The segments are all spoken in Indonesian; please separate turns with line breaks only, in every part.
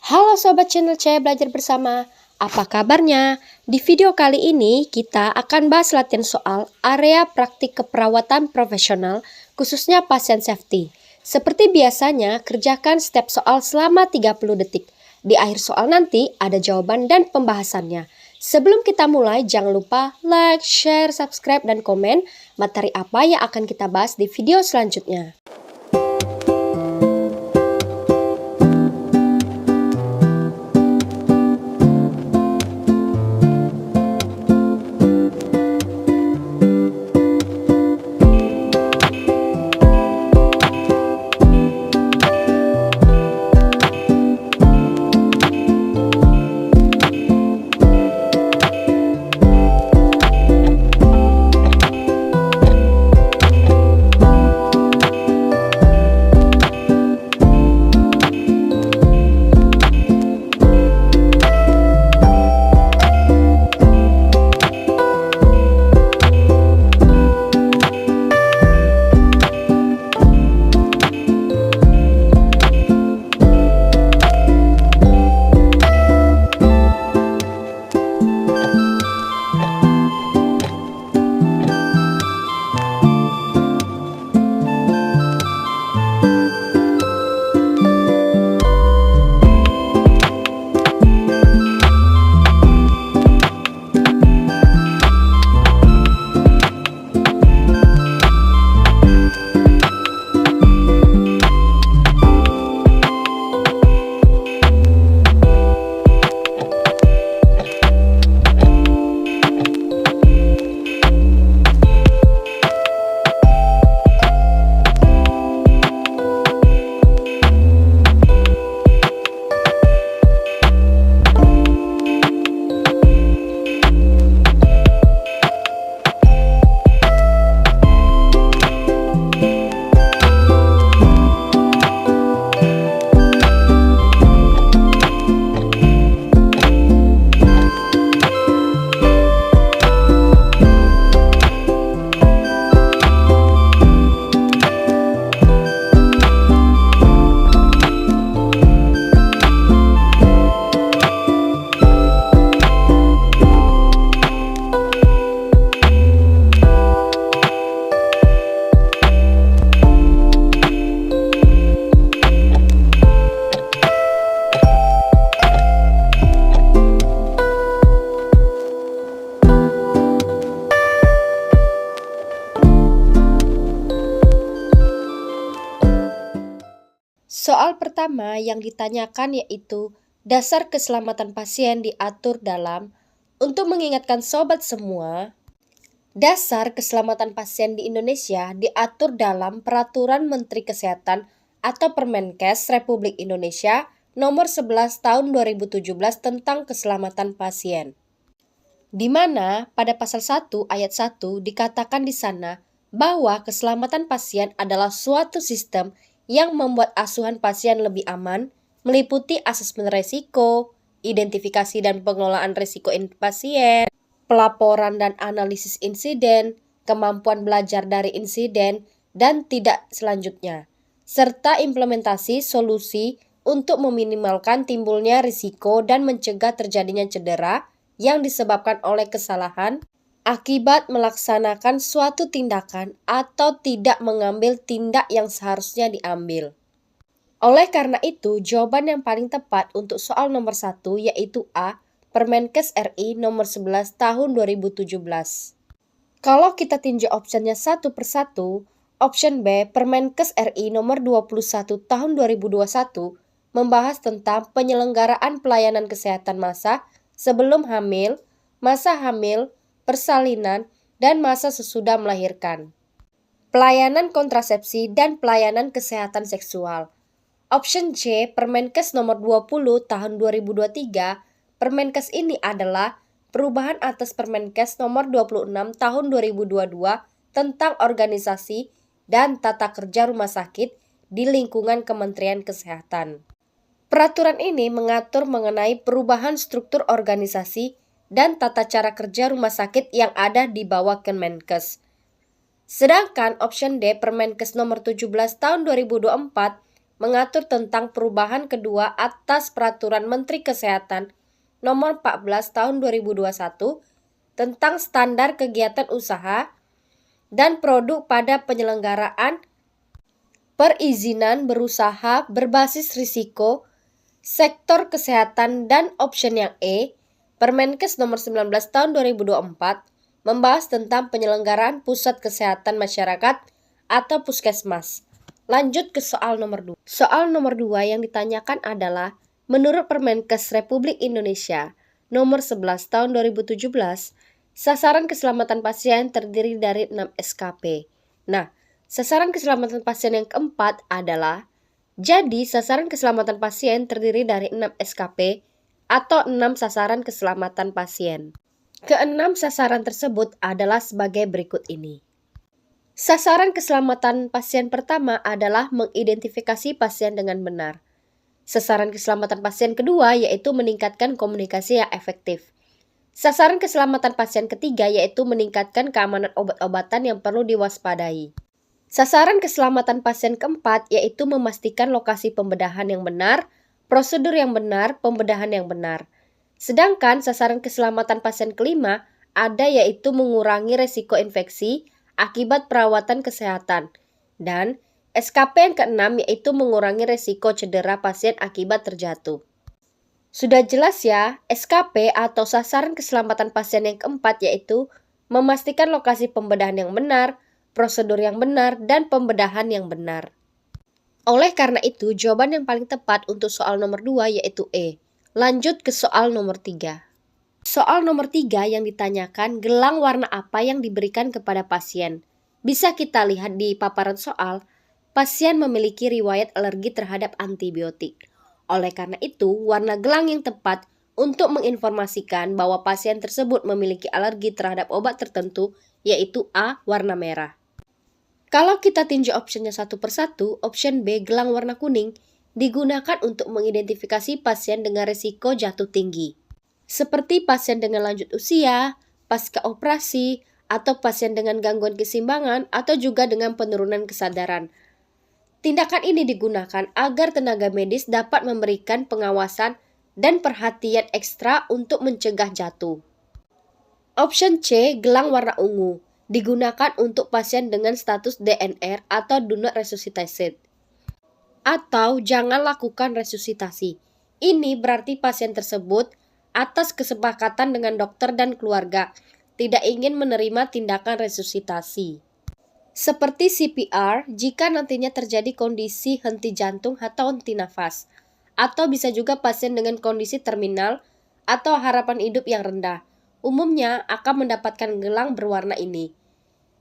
Halo Sobat channel Caya Belajar Bersama, apa kabarnya? Di video kali ini kita akan bahas latihan soal area praktik keperawatan profesional, khususnya pasien safety. Seperti biasanya, kerjakan step soal selama 30 detik. Di akhir soal nanti ada jawaban dan pembahasannya. Sebelum kita mulai, jangan lupa like, share, subscribe, dan komen materi apa yang akan kita bahas di video selanjutnya. Soal pertama yang ditanyakan yaitu dasar keselamatan pasien diatur dalam. Untuk mengingatkan sobat semua, dasar keselamatan pasien di Indonesia diatur dalam Peraturan Menteri Kesehatan atau Permenkes Republik Indonesia Nomor 11 Tahun 2017 tentang keselamatan pasien. Di mana pada pasal 1 ayat 1 dikatakan di sana bahwa keselamatan pasien adalah suatu sistem yang membuat asuhan pasien lebih aman, meliputi asesmen resiko, identifikasi dan pengelolaan risiko pasien, pelaporan dan analisis insiden, kemampuan belajar dari insiden, dan tidak selanjutnya, serta implementasi solusi untuk meminimalkan timbulnya risiko dan mencegah terjadinya cedera yang disebabkan oleh kesalahan akibat melaksanakan suatu tindakan atau tidak mengambil tindak yang seharusnya diambil. Oleh karena itu, jawaban yang paling tepat untuk soal nomor 1 yaitu A, Permenkes RI nomor 11 tahun 2017. Kalau kita tinjau optionnya satu persatu, option B, Permenkes RI nomor 21 tahun 2021 membahas tentang penyelenggaraan pelayanan kesehatan masa sebelum hamil, masa hamil, persalinan, dan masa sesudah melahirkan. Pelayanan kontrasepsi dan pelayanan kesehatan seksual. Option C, Permenkes nomor 20 tahun 2023. Permenkes ini adalah perubahan atas Permenkes nomor 26 tahun 2022 tentang organisasi dan tata kerja rumah sakit di lingkungan Kementerian Kesehatan. Peraturan ini mengatur mengenai perubahan struktur organisasi dan tata cara kerja rumah sakit yang ada di bawah Kemenkes. Sedangkan option D Permenkes nomor 17 tahun 2024 mengatur tentang perubahan kedua atas Peraturan Menteri Kesehatan Nomor 14 Tahun 2021 tentang standar kegiatan usaha dan produk pada penyelenggaraan perizinan berusaha berbasis risiko sektor kesehatan, dan option yang E, Permenkes nomor 19 tahun 2024 membahas tentang penyelenggaraan pusat kesehatan masyarakat atau puskesmas. Lanjut ke soal nomor 2. Soal nomor 2 yang ditanyakan adalah, menurut Permenkes Republik Indonesia nomor 11 tahun 2017, sasaran keselamatan pasien terdiri dari 6 SKP. Nah, sasaran keselamatan pasien yang keempat adalah, jadi sasaran keselamatan pasien terdiri dari 6 SKP atau 6 sasaran keselamatan pasien. Keenam sasaran tersebut adalah sebagai berikut ini. Sasaran keselamatan pasien pertama adalah mengidentifikasi pasien dengan benar. Sasaran keselamatan pasien kedua yaitu meningkatkan komunikasi yang efektif. Sasaran keselamatan pasien ketiga yaitu meningkatkan keamanan obat-obatan yang perlu diwaspadai. Sasaran keselamatan pasien keempat yaitu memastikan lokasi pembedahan yang benar, prosedur yang benar, pembedahan yang benar. Sedangkan sasaran keselamatan pasien kelima ada yaitu mengurangi resiko infeksi akibat perawatan kesehatan. Dan SKP yang keenam yaitu mengurangi resiko cedera pasien akibat terjatuh. Sudah jelas ya, SKP atau sasaran keselamatan pasien yang keempat yaitu memastikan lokasi pembedahan yang benar, prosedur yang benar, dan pembedahan yang benar. Oleh karena itu, jawaban yang paling tepat untuk soal nomor 2 yaitu E. Lanjut ke soal nomor 3. Soal nomor 3 yang ditanyakan, gelang warna apa yang diberikan kepada pasien? Bisa kita lihat di paparan soal, pasien memiliki riwayat alergi terhadap antibiotik. Oleh karena itu, warna gelang yang tepat untuk menginformasikan bahwa pasien tersebut memiliki alergi terhadap obat tertentu yaitu A, warna merah. Kalau kita tinjau optionnya satu persatu, option B, gelang warna kuning, digunakan untuk mengidentifikasi pasien dengan risiko jatuh tinggi. Seperti pasien dengan lanjut usia, pasca operasi, atau pasien dengan gangguan keseimbangan, atau juga dengan penurunan kesadaran. Tindakan ini digunakan agar tenaga medis dapat memberikan pengawasan dan perhatian ekstra untuk mencegah jatuh. Option C, gelang warna ungu, digunakan untuk pasien dengan status DNR atau do not resuscitate. Atau jangan lakukan resusitasi. Ini berarti pasien tersebut atas kesepakatan dengan dokter dan keluarga tidak ingin menerima tindakan resusitasi. Seperti CPR jika nantinya terjadi kondisi henti jantung atau henti nafas. Atau bisa juga pasien dengan kondisi terminal atau harapan hidup yang rendah. Umumnya akan mendapatkan gelang berwarna ini.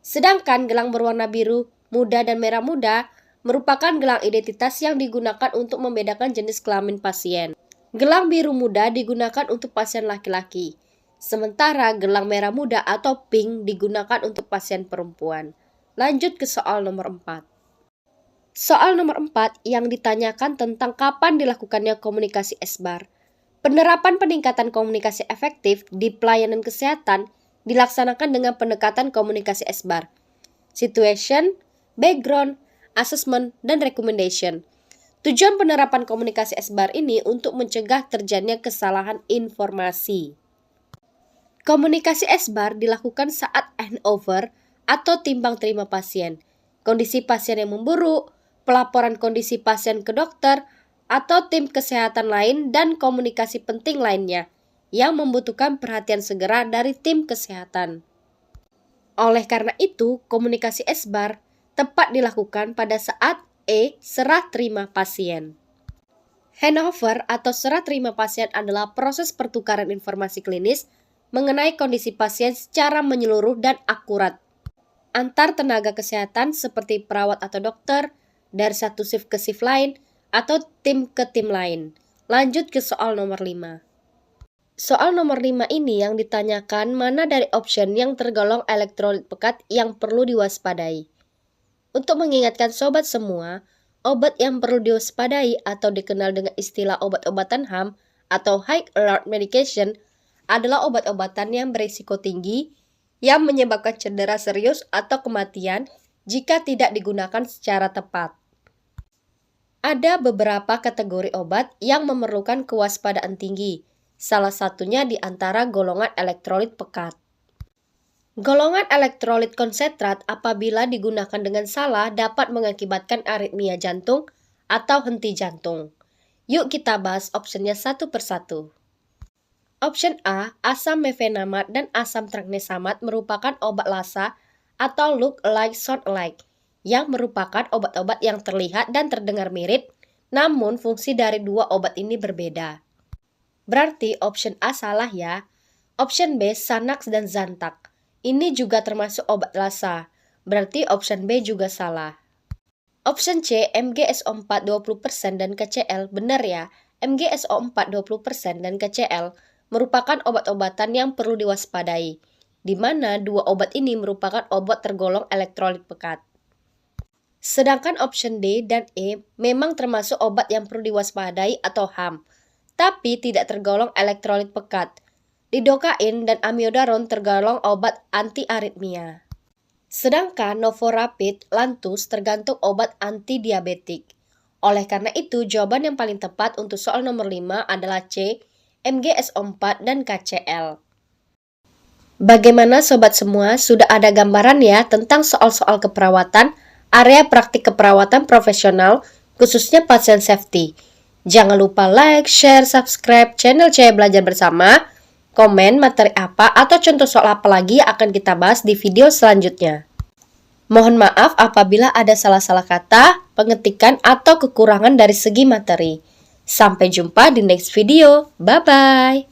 Sedangkan gelang berwarna biru muda dan merah muda merupakan gelang identitas yang digunakan untuk membedakan jenis kelamin pasien. Gelang biru muda digunakan untuk pasien laki-laki, sementara gelang merah muda atau pink digunakan untuk pasien perempuan. Lanjut ke soal nomor 4. Soal nomor 4 yang ditanyakan tentang kapan dilakukannya komunikasi SBAR. Penerapan peningkatan komunikasi efektif di pelayanan kesehatan dilaksanakan dengan pendekatan komunikasi SBAR, situation, background, assessment, dan recommendation. Tujuan penerapan komunikasi SBAR ini untuk mencegah terjadinya kesalahan informasi. Komunikasi SBAR dilakukan saat handover atau timbang terima pasien, kondisi pasien yang memburuk, pelaporan kondisi pasien ke dokter, atau tim kesehatan lain dan komunikasi penting lainnya yang membutuhkan perhatian segera dari tim kesehatan. Oleh karena itu, komunikasi SBAR tepat dilakukan pada saat E. Serah terima pasien. Handover atau serah terima pasien adalah proses pertukaran informasi klinis mengenai kondisi pasien secara menyeluruh dan akurat antar tenaga kesehatan seperti perawat atau dokter, dari satu shift ke shift lain, atau tim ke tim lain. Lanjut ke soal nomor 5. Soal nomor 5 ini yang ditanyakan mana dari option yang tergolong elektrolit pekat yang perlu diwaspadai. Untuk mengingatkan sobat semua, obat yang perlu diwaspadai atau dikenal dengan istilah obat-obatan HAM atau High Alert Medication adalah obat-obatan yang berisiko tinggi yang menyebabkan cedera serius atau kematian jika tidak digunakan secara tepat. Ada beberapa kategori obat yang memerlukan kewaspadaan tinggi, salah satunya di antara golongan elektrolit pekat. Golongan elektrolit konsentrat apabila digunakan dengan salah dapat mengakibatkan aritmia jantung atau henti jantung. Yuk kita bahas opsinya satu persatu. Option A, asam mefenamat dan asam tranexamat merupakan obat lasa atau look alike sound alike, yang merupakan obat-obat yang terlihat dan terdengar mirip, namun fungsi dari dua obat ini berbeda. Berarti option A salah ya. Option B, Xanax dan Zantac. Ini juga termasuk obat lasa, berarti option B juga salah. Option C, MgSO4 20% dan KCl, benar ya. MgSO4 20% dan KCl merupakan obat-obatan yang perlu diwaspadai, di mana dua obat ini merupakan obat tergolong elektrolit pekat. Sedangkan option D dan E memang termasuk obat yang perlu diwaspadai atau HAM, tapi tidak tergolong elektrolit pekat. Lidocaine dan amiodaron tergolong obat anti-aritmia. Sedangkan Novorapid, Lantus tergantung obat anti-diabetik. Oleh karena itu, jawaban yang paling tepat untuk soal nomor 5 adalah C, MgSO4 dan KCl. Bagaimana sobat semua? Sudah ada gambaran ya tentang soal-soal keperawatan, area praktik keperawatan profesional, khususnya pasien safety. Jangan lupa like, share, subscribe channel Cahaya Belajar Bersama, komen materi apa atau contoh soal apa lagi yang akan kita bahas di video selanjutnya. Mohon maaf apabila ada salah-salah kata, pengetikan, atau kekurangan dari segi materi. Sampai jumpa di next video. Bye-bye.